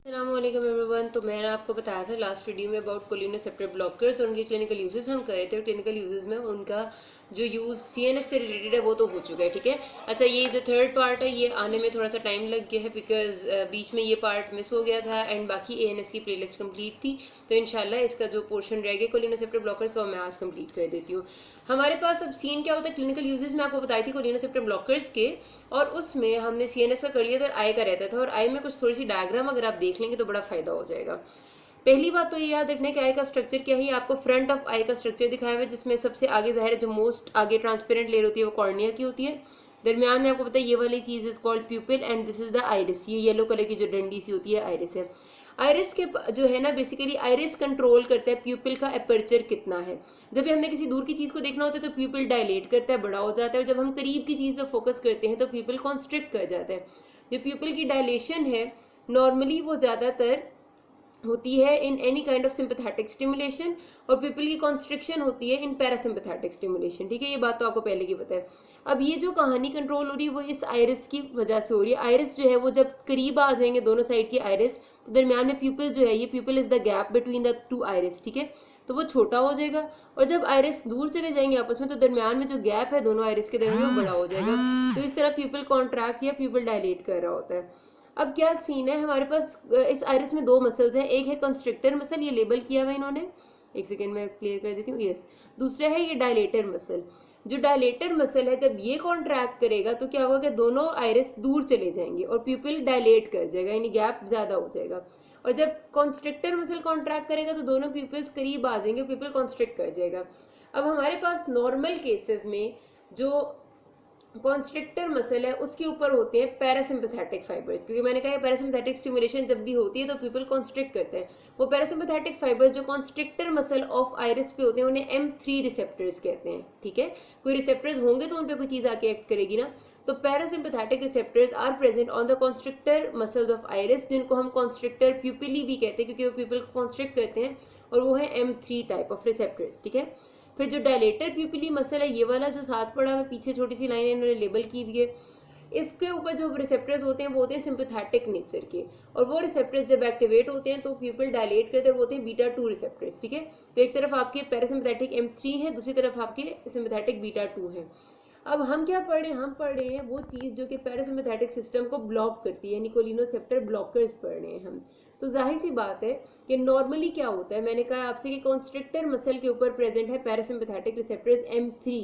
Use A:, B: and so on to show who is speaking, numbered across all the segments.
A: अस्सलामुअलैकुम एवरीवन। तो मैंने आपको बताया था लास्ट वीडियो में अबाउट कोलिनोसेप्टर ब्लॉकर्स और उनके क्लिनिकल यूजेस हम करे थे। क्लिनिकल यूजेस में उनका जो यूज सीएनएस से रिलेटेड है वो तो हो चुका है, ठीक है। अच्छा, ये जो थर्ड पार्ट है ये आने में थोड़ा सा टाइम लग गया है बिकॉज बीच में ये पार्ट मिस हो गया था एंड बाकी एएनएस की प्लेलिस्ट कंप्लीट थी। तो इंशाल्लाह इसका जो पोर्शन रह गया कोलिनोसेप्टर ब्लॉकर्स का वो मैं आज कंप्लीट कर देती हूँ। हमारे पास अब सीन क्या होता है, क्लिनिकल यूजेस में आपको बताई थी कोलिनोसेप्टर ब्लॉकर्स के, और उसमें हमने सीएनएस का कर लिया था और आई का रहता था। और आई में कुछ थोड़ी सी डायग्राम अगर आप देख लेंगे तो बड़ा फायदा हो जाएगा। पहली बात तो ये याद रखना है कि आई का स्ट्रक्चर क्या है। आपको फ्रंट ऑफ आई का स्ट्रक्चर दिखाया हुआ है जिसमें सबसे आगे जाहिर है जो मोस्ट आगे ट्रांसपेरेंट लेयर होती है वो कॉर्निया की होती है। दरमियान में आपको पता है ये वाली चीज is called प्यूपिल and this is the iris. ये येलो कलर की जो डंडी सी होती है आइरिस है। आइरिस के जो है ना बेसिकली आइरिस कंट्रोल करता है प्यूपिल का एपर्चर कितना है। जब भी हमने किसी दूर की चीज को देखना होता है तो प्यूपिल डायलेट करता है, बड़ा हो जाता है, और जब हम करीब की चीज पे फोकस करते हैं तो प्यूपिल कॉन्स्ट्रिक्ट कर जाता है। जो प्यूपिल की डायलेशन है नॉर्मली वो ज्यादातर होती है in any kind of sympathetic stimulation, और पीपल की कॉन्स्ट्रिक्शन होती है इन पैरासिम्पैथेटिक स्टिमुलेशन, ठीक है। ये बात तो आपको पहले की पता है। अब ये जो कहानी कंट्रोल हो रही है वो इस आइरिस की वजह से हो रही है। आइरिस जो है वो जब करीब आ जाएंगे दोनों साइड की आइरिस तो दरमियान में प्यूपिल जो है, ये प्यूपिल is the gap between the two iris, ठीक है। तो वो छोटा हो जाएगा, और जब आइरिस दूर चले जाएंगे आपस में तो दरमियान में जो गैप है दोनों आइरिस के दरमियान वो बड़ा हो जाएगा। तो इस तरह प्यूपिल कॉन्ट्रैक्ट या प्यूपिल डायलेट कर रहा होता है। अब क्या सीन है, हमारे पास इस आइरिस में दो मसल्स हैं। एक है कंस्ट्रिक्टर मसल, ये लेबल किया हुआ है इन्होंने, एक सेकेंड में क्लियर कर देती हूँ, यस। दूसरा है ये डायलेटर मसल। जो डायलेटर मसल है जब ये कॉन्ट्रैक्ट करेगा तो क्या होगा कि दोनों आइरिस दूर चले जाएंगे और प्यूपिल डायलेट कर जाएगा, यानी गैप ज्यादा हो जाएगा। और जब कॉन्स्ट्रिक्टर मसल कॉन्ट्रैक्ट करेगा तो दोनों प्यूपिल्स करीब आ जाएंगे, प्यूपिल कॉन्स्ट्रिक्ट कर जाएगा। अब हमारे पास नॉर्मल केसेस में जो कॉन्स्ट्रिक्टर मसल है उसके ऊपर होते हैं पैरासिम्पैथेटिक फाइबर्स, क्योंकि मैंने कहा पैरासिम्पैथेटिक स्टिमुलेशन जब भी होती है तो पीपल कॉन्स्ट्रिक्ट करते हैं। वो पैरासिम्पैथेटिक फाइबर्स जो कॉन्स्ट्रिक्टर मसल ऑफ आइरिस पे होते हैं उन्हें M3 रिसेप्टर्स कहते हैं, ठीक है। कोई रिसेप्टर्स होंगे तो उन पे कोई चीज आके एक्ट करेगी ना। तो parasympathetic receptors are present on the constrictor muscles of iris, जिनको हम कॉन्स्ट्रिक्टर प्यूपिली भी कहते हैं क्योंकि वो पीपल को कॉन्स्ट्रिक्ट करते हैं, और वो है M3 टाइप ऑफ रिसेप्टर्स, ठीक है। फिर जो डायलेटर प्यूपिली मसल है, ये वाला जो साथ पड़ा है पीछे छोटी सी लाइन इन्होंने लेबल की हुई है, इसके ऊपर जो रिसेप्टर्स होते हैं वो होते हैं सिंपैथेटिक नेचर के, और वो रिसेप्टर्स जब एक्टिवेट होते हैं तो प्यूपिल डायलेट करते हैं, वो होते हैं बीटा 2 रिसेप्टर्स, ठीक है। तो एक तरफ आपके पैरासिम्पैथेटिक M3 है, दूसरी तरफ आपके सिंपैथेटिक बीटा 2 है। अब हम क्या पढ़ रहे हैं, हम पढ़ रहे हैं वो चीज जो कि पैरासिम्पैथेटिक सिस्टम को ब्लॉक करती है, निकोलिनोसेप्टर ब्लॉकर्स पढ़ रहे हैं हम। तो जाहिर सी बात है कि नॉर्मली क्या होता है, मैंने कहा आपसे कि कॉन्स्ट्रिक्टर मसल के ऊपर प्रेजेंट है पैरासिम्पैथेटिक रिसेप्टर्स M3।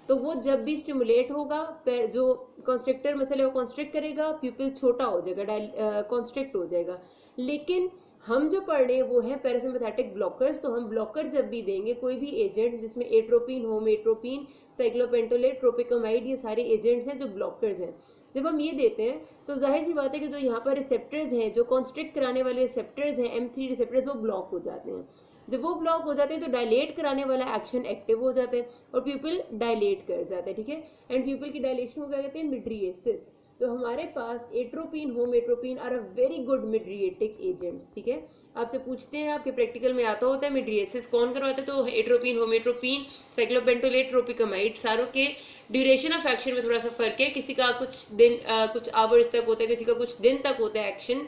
A: तो वो जब भी स्टिमुलेट होगा, जो कॉन्स्ट्रिक्टर मसल है वो कॉन्स्ट्रिक्ट करेगा, प्यूपिल छोटा हो जाएगा, कॉन्स्ट्रिक्ट हो जाएगा। लेकिन हम जो पढ़ रहे हैं वो है पैरासिम्पैथेटिक ब्लॉकर्स। तो हम ब्लॉकर जब भी देंगे कोई भी एजेंट जिसमें एट्रोपिन, होमेट्रोपिन, साइक्लोपेंटोलेट, ट्रोपिकोमाइड, ये सारे एजेंट्स हैं जो ब्लॉकर्स हैं। जब हम ये देते हैं तो जाहिर सी बात है कि जो यहाँ पर रिसेप्टर्स हैं, जो कॉन्स्ट्रिक्ट कराने वाले रिसेप्टर्स हैं M3 रिसेप्टर्स, वो ब्लॉक हो जाते हैं। जब वो ब्लॉक हो जाते हैं तो डायलेट कराने वाला एक्शन एक्टिव हो जाता है और प्यूपिल डायलेट कर जाता है, ठीक है। एंड प्यूपिल की डायलेशन को क्या कहते हैं, मिड्रिएसिस। तो हमारे पास atropine, homatropine are a very good mydriatic agents, ठीक है। आपसे पूछते हैं, आपके प्रैक्टिकल में आता होता है मिड्रिएसिस कौन करवाता है, तो एट्रोपिन, होमेट्रोपिन, साइक्लोपेंटोलेट, ट्रोपिकोमाइड, सारों के ड्यूरेशन ऑफ एक्शन में थोड़ा सा फर्क है। किसी का कुछ दिन कुछ आवर्स तक होता है, किसी का कुछ दिन तक होता है एक्शन,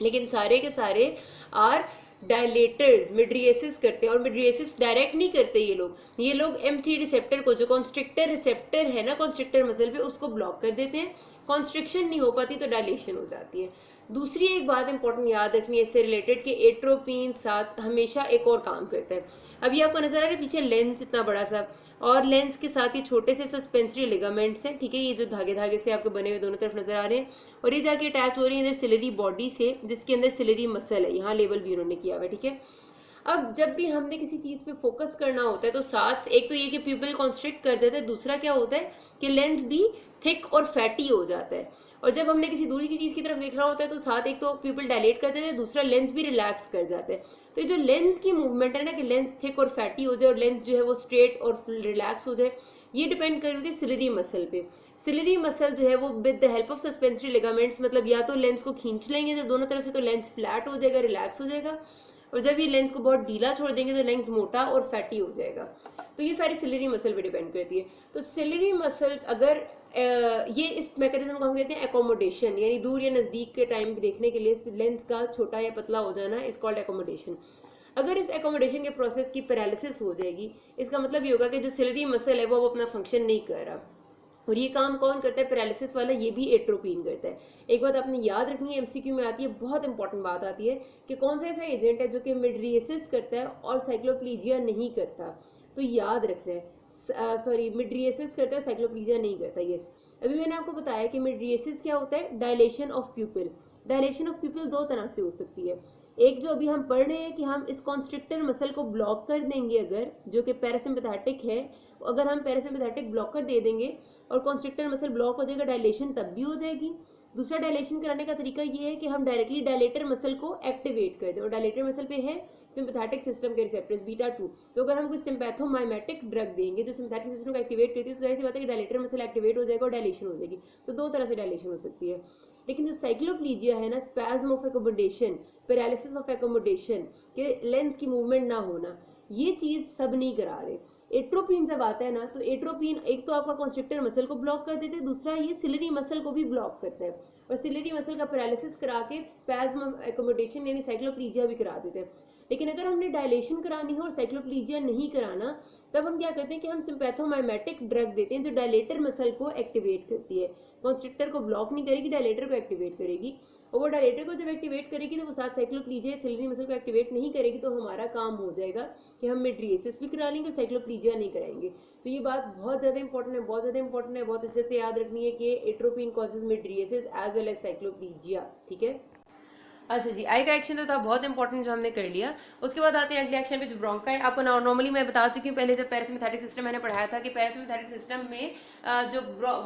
A: लेकिन सारे के सारे आर डायलेटर्स, मिड्रिएसिस करते हैं। और मिड्रिएसिस डायरेक्ट नहीं करते ये लोग M3 रिसेप्टर को, जो कॉन्स्ट्रिक्टर रिसेप्टर है ना कॉन्स्ट्रिक्टर मसल पे, उसको ब्लॉक कर देते हैं। कॉन्स्ट्रिक्शन नहीं हो पाती तो डायलेशन हो जाती है। दूसरी एक बात इंपॉर्टेंट याद रखनी है इससे रिलेटेड कि एट्रोपिन साथ हमेशा एक और काम करता है। अभी आपको नजर आ रहा है पीछे लेंस इतना बड़ा सा, और लेंस के साथ ये छोटे से सस्पेंसरी लिगामेंट्स हैं, ठीक है। ये जो धागे धागे से आपके बने हुए दोनों तरफ नजर आ रहे हैं, और ये जाके अटैच हो रही है इधर सिलरी बॉडी से, जिसके अंदर सिलरी मसल है, यहाँ लेवल भी उन्होंने किया हुआ है, ठीक है। अब जब भी हमने किसी चीज पे फोकस करना होता है तो साथ एक तो ये कि प्यूपिल कॉन्स्ट्रिक्ट कर जाता है, दूसरा क्या होता है कि लेंस भी थिक और फैटी हो जाता है। और जब हमने किसी दूरी की चीज की तरफ देख रहा होता है तो साथ एक तो प्यूपिल डायलेट कर जाता है, दूसरा लेंस भी रिलैक्स कर जाता है। तो ये जो लेंस की मूवमेंट है ना, कि लेंस थिक और फैटी हो जाए और लेंस जो है वो स्ट्रेट और रिलैक्स हो जाए, ये डिपेंड कर रही है सिलरी मसल पे। सिलरी मसल जो है वो with the help of suspensory ligaments, मतलब या तो लेंस को खींच लेंगे तो दोनों तरफ से, तो लेंस फ्लैट हो जाएगा, रिलैक्स हो जाएगा, और जब ये लेंस को बहुत ढीला छोड़ देंगे तो लेंस मोटा और फैटी हो जाएगा। तो ये सारी सिलरी मसल पे डिपेंड करती है। तो सिलरी मसल अगर ये इस मैकेनिज्म को हम कहते हैं एकोमोडेशन, यानी दूर या नज़दीक के टाइम देखने के लिए लेंस का छोटा या पतला हो जाना इज कॉल्ड एकोमोडेशन। अगर इस एकोमोडेशन के प्रोसेस की पैरालिसिस हो जाएगी, इसका मतलब ये होगा कि जो सिलरी मसल है वो अपना फंक्शन नहीं कर रहा। और ये काम कौन करता है पैरालिसिस वाला, ये भी एट्रोपिन करता है। एक बात आपने याद रखनी है, एमसीक्यू में आती है, बहुत इंपॉर्टेंट बात आती है कि कौन सा ऐसा एजेंट है जो कि मिड्रिएसिस करता है और साइक्लोप्लीजिया नहीं करता। तो याद रखना है, सॉरी, मिड्रिएसिस करता है, साइक्लोप्लीजिया नहीं करता। यस, अभी मैंने आपको बताया कि मिड्रिएसिस क्या होता है, डायलेशन ऑफ प्यूपिल। डायलेशन ऑफ प्यूपिल दो तरह से हो सकती है। एक जो अभी हम पढ़ रहे हैं कि हम इस कॉन्स्ट्रिक्टर मसल को ब्लॉक कर देंगे, अगर जो कि पैरासिम्पैथेटिक है, अगर हम पैरासिम्पैथेटिक ब्लॉकर दे देंगे और कॉन्स्ट्रिक्टर मसल ब्लॉक हो जाएगा, डायलेशन तब भी हो जाएगी। दूसरा डायलेशन कराने का तरीका ये है कि हम डायरेक्टली डायलेटर मसल को एक्टिवेट कर दें, और डायलेटर मसल पे है सिंपैथेटिक सिस्टम के रिसेप्टर्स बीटा 2। तो अगर हम कोई सिंपैथोमाइमेटिक ड्रग देंगे जो सिंपैथेटिक सिस्टम को एक्टिवेट करती है, तो जाहिर सी बात है कि डायलेटर मसल एक्टिवेट हो जाएगा और डायलेशन हो जाएगी। तो दो तरह से डायलेशन हो सकती है। लेकिन जो साइक्लोप्लीजिया है ना, spasm of accommodation, paralysis of accommodation, के लेंस की मूवमेंट ना होना, ये चीज सब नहीं करा रहे। एट्रोपिन जब आता है ना, तो एट्रोपिन एक तो आपका कॉन्स्ट्रिक्टर मसल को ब्लॉक कर देते हैं, दूसरा ये सिलरी मसल को भी ब्लॉक करता है, और सिलरी मसल का पैरालिसिस करा के स्पैज्म एकोमोडेशन यानी साइक्लोप्लीजिया भी करा देते हैं। लेकिन अगर हमने डायलेशन करानी है और साइक्लोप्लीजिया नहीं कराना, तब हम क्या करते हैं कि हम सिंपैथोमाइमेटिक ड्रग देते हैं जो डायलेटर मसल को एक्टिवेट करती है। कॉन्स्ट्रिक्टर को ब्लॉक नहीं करेगी, डायलेटर को एक्टिवेट करेगी, और वो डायलेटर को जब एक्टिवेट करेगी तो वो साथ साइक्लोप्लीजिया सिलरी मसल को एक्टिवेट नहीं करेगी, तो हमारा काम हो जाएगा कि हम मिड्रिएसिस भी करा लेंगे, साइक्लोप्लीजिया नहीं कराएंगे। तो ये बात बहुत ज्यादा इंपॉर्टेंट है, बहुत ज्यादा इंपॉर्टेंट है, बहुत अच्छे से याद रखनी है कि atropine causes mydriasis as well as cycloplegia. ठीक है, अच्छा जी, आई का एक्शन तो था बहुत इंपॉर्टेंट जो हमने कर लिया। उसके बाद आते हैं अगले एक्शन पे जो ब्रोंका है। आपको नॉर्मली मैं बता चुकी हूँ पहले जब पैरासिम्पैथेटिक सिस्टम मैंने पढ़ाया था कि पैरासिम्पैथेटिक सिस्टम में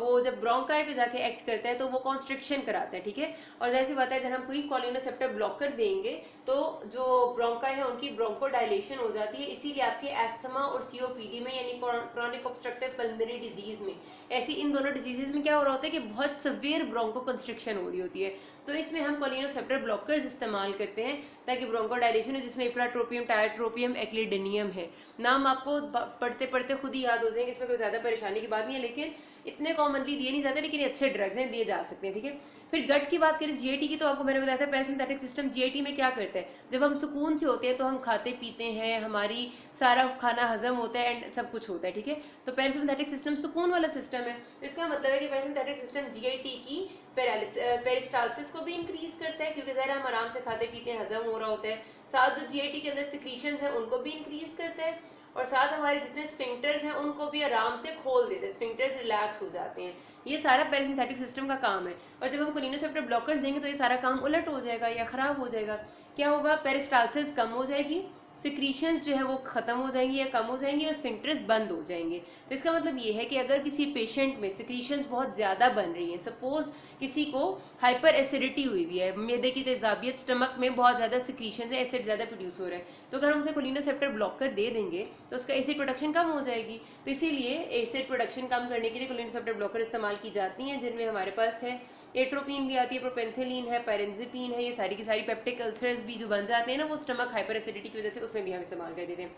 A: वो जब ब्रोंकाई पे जाके एक्ट करता है तो वो कॉन्स्ट्रिक्शन कराता है, ठीक है। और जैसी बात है, अगर हम कोई कॉलिनोसेप्टर ब्लॉकर देंगे तो जो ब्रोंकाई है उनकी ब्रोंकोडायलेशन हो जाती है, इसीलिए आपके एस्थमा और सीओपीडी में यानी क्रॉनिक ऑब्स्ट्रक्टिव पल्मोनरी डिजीज में, ऐसी इन दोनों डिजीजेज में क्या हो रहा होता है कि बहुत सवेयर ब्रोंको कंस्ट्रिक्शन हो रही होती है। तो इसमें हम कॉलिनोसेप्टर ब्लॉकर्स इस्तेमाल करते हैं ताकि ब्रोंकोडायलेशन हो, जिसमें इप्राट्रोपियम, टायट्रोपियम, एक्लिडेनियम है। नाम आपको पढ़ते पढ़ते खुद ही याद हो जाएंगे, इसमें कोई ज़्यादा परेशानी की बात नहीं है, लेकिन इतने कॉमनली दिए नहीं जाते, लेकिन अच्छे ड्रग्स हैं, दिए जा सकते हैं, ठीक है। फिर गट की बात करें, जीआईटी की, तो आपको मैंने बताया था पैरासिम्पैथेटिक सिस्टम जीआईटी में क्या करता है, जब हम सुकून से होते हैं तो हम खाते पीते हैं, हमारी सारा खाना हजम होता है एंड सब कुछ होता है, ठीक है। तो पैरासिम्पैथेटिक सिस्टम सुकून वाला सिस्टम है, तो इसका मतलब है कि पैरासिम्पैथेटिक सिस्टम जीआईटी की पेरिस्टालसिस को भी इंक्रीज करता है, क्योंकि ज़रा हम आराम से खाते पीते हैं, हजम हो रहा होता है। साथ जो जीआईटी के अंदर सिक्रीशंस है उनको भी इंक्रीज करता है, और साथ हमारे जितने स्फिंक्टर्स हैं उनको भी आराम से खोल देते हैं, स्फिंक्टर्स रिलैक्स हो जाते हैं। ये सारा पैरासिम्पैथेटिक सिस्टम का काम है। और जब हम कोलिनोसेप्टर ब्लॉकर्स देंगे तो ये सारा काम उलट हो जाएगा या खराब हो जाएगा। क्या होगा, पेरिस्टालसिस कम हो जाएगी, सिक्रीशंस जो है वो खत्म हो जाएंगी या कम हो जाएंगी, और स्फिंक्टर्स बंद हो जाएंगे। तो इसका मतलब ये है कि अगर किसी पेशेंट में सिक्रीशंस बहुत ज़्यादा बन रही हैं, सपोज किसी को हाइपर एसिडिटी हुई हुई है, मैदे की तेजाबियत, स्टमक में बहुत ज़्यादा सिक्रीशंस है, एसिड ज़्यादा प्रोड्यूस हो रहा है, तो अगर हम उसे कोलिनोसेप्टर ब्लॉकर दे देंगे तो उसका एसिड प्रोडक्शन कम हो जाएगी। तो इसीलिए एसिड प्रोडक्शन कम करने के लिए कोलिनोसेप्टर ब्लॉकर इस्तेमाल की जाती हैं, जिनमें हमारे पास है एट्रोपिन भी आती है, प्रोपेंथिलीन है, पायरेंजिपिन है, ये सारी की सारी पेप्टिक अल्सर्स भी जो बन जाते हैं ना वो स्टमक हाइपर एसिडिटी की वजह से, उसमें भी हम इस्तेमाल कर देते हैं।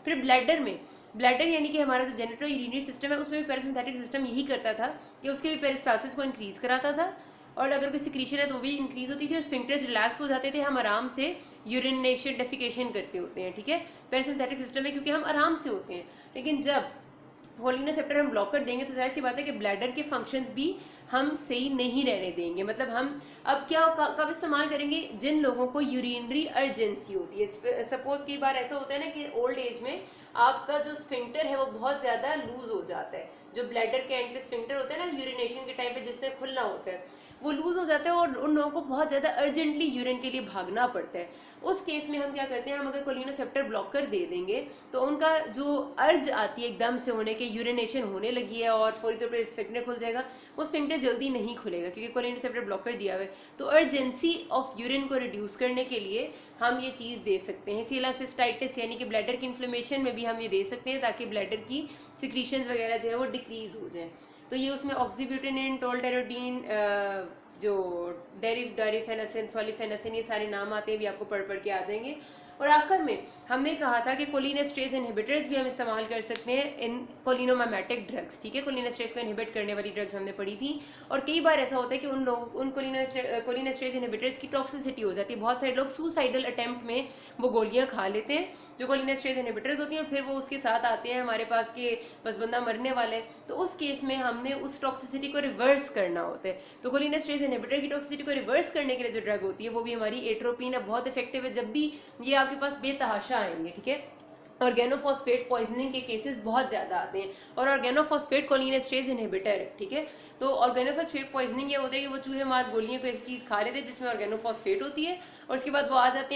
A: फिर ब्लैडर में, ब्लैडर यानी कि हमारा जो जेनिटो यूरिनरी सिस्टम है उसमें भी पैरासिम्पैथेटिक सिस्टम यही करता था कि उसके भी पेरिस्टालसिस को इंक्रीज कराता था, और अगर कोई सिक्रीशन है तो भी इंक्रीज होती थी, और स्फिंक्टर्स रिलैक्स हो जाते थे, हम आराम से यूरिनेशन डेफिकेशन करते होते हैं, ठीक है। पैरासिम्पैथेटिक सिस्टम है क्योंकि हम आराम से होते हैं। लेकिन जब कोलिनोसेप्टर हम ब्लॉक कर देंगे तो जाहिर सी बात है कि ब्लैडर के फंक्शंस भी हम सही नहीं रहने देंगे। मतलब हम अब क्या कब इस्तेमाल करेंगे, जिन लोगों को यूरिनरी अर्जेंसी होती है। सपोज कई बार ऐसा होता है ना कि ओल्ड एज में आपका जो स्फिंक्टर है वो बहुत ज़्यादा लूज हो जाता है, जो ब्लैडर के एंड पे स्फिंक्टर होता है ना यूरिनेशन के टाइम पे जिसने खुलना होता है वो लूज हो जाता है, और उन लोगों को बहुत ज़्यादा अर्जेंटली यूरिन के लिए भागना पड़ता है। उस केस में हम क्या करते हैं, हम अगर कोलिनोसेप्टर ब्लॉकर दे देंगे तो उनका जो अर्ज आती है एकदम से होने के, यूरिनेशन होने लगी है और फौरी तौर पर स्फिंक्टर खुल जाएगा, वो स्फिंक्टर जल्दी नहीं खुलेगा क्योंकि कोलिनोसेप्टर ब्लॉकर दिया हुआ है। तो अर्जेंसी ऑफ यूरिन को रिड्यूस करने के लिए हम ये चीज़ दे सकते हैं। सीलासिस्टाइटिस यानी कि ब्लैडर की इन्फ्लेमेशन में भी हम ये दे सकते हैं ताकि ब्लैडर की सिक्रीशंस वगैरह जो है वो डिक्रीज हो जाए। तो ये उसमें ऑक्सीब्यूटिनिन, टोल्टेरोडीन, जो डेरिफेनासिन, सॉलिफेनासिन, ये सारे नाम आते हैं, भी आपको पढ़ के आ जाएंगे। और आखिर में हमने कहा था कि कोलिनेस्ट्रेज इनहिबिटर्स भी हम इस्तेमाल कर सकते हैं इन कोलिनोमाइमेटिक ड्रग्स, ठीक है। कोलिनेस्ट्रेज को इनहिबिट करने वाली ड्रग्स हमने पढ़ी थी। और कई बार ऐसा होता है कि उन कोलिनेस्ट्रेज इनहिबिटर्स की टॉक्सिसिटी हो जाती है। बहुत सारे लोग सुसाइडल अटेम्प्ट में वो गोलियां खा लेते हैं जो कोलिनेस्ट्रेज इनहिबिटर्स होती हैं, और फिर वो उसके साथ आते हैं हमारे पास कि बस बंदा मरने वाला है। तो उस केस में हमने उस टॉक्सिसिटी को रिवर्स करना होता है। तो कोलिनेस्ट्रेज इनहिबिटर की टॉक्सिसिटी को रिवर्स करने के लिए जो ड्रग होती है वो भी हमारी एट्रोपिन है, बहुत इफेक्टिव है जब भी ये आपके पास बेतहाशा आएंगे, ठीक है। ऑर्गेनोफॉस्फेट पॉइजनिंग के केसेस बहुत ज्यादा आते हैं, और ऑर्गेनोफॉस्फेट कोलिनेस्ट्रेज इनहिबिटर है, ठीक है। तो ऑर्गेनोफॉस्फेट पॉइजनिंग ये होता है कि वो चूहे मार गोलियां कोई ऐसी चीज खा लेते हैं जिसमें ऑर्गेनोफॉस्फेट होती है, और उसके बाद वो आ जाते हैं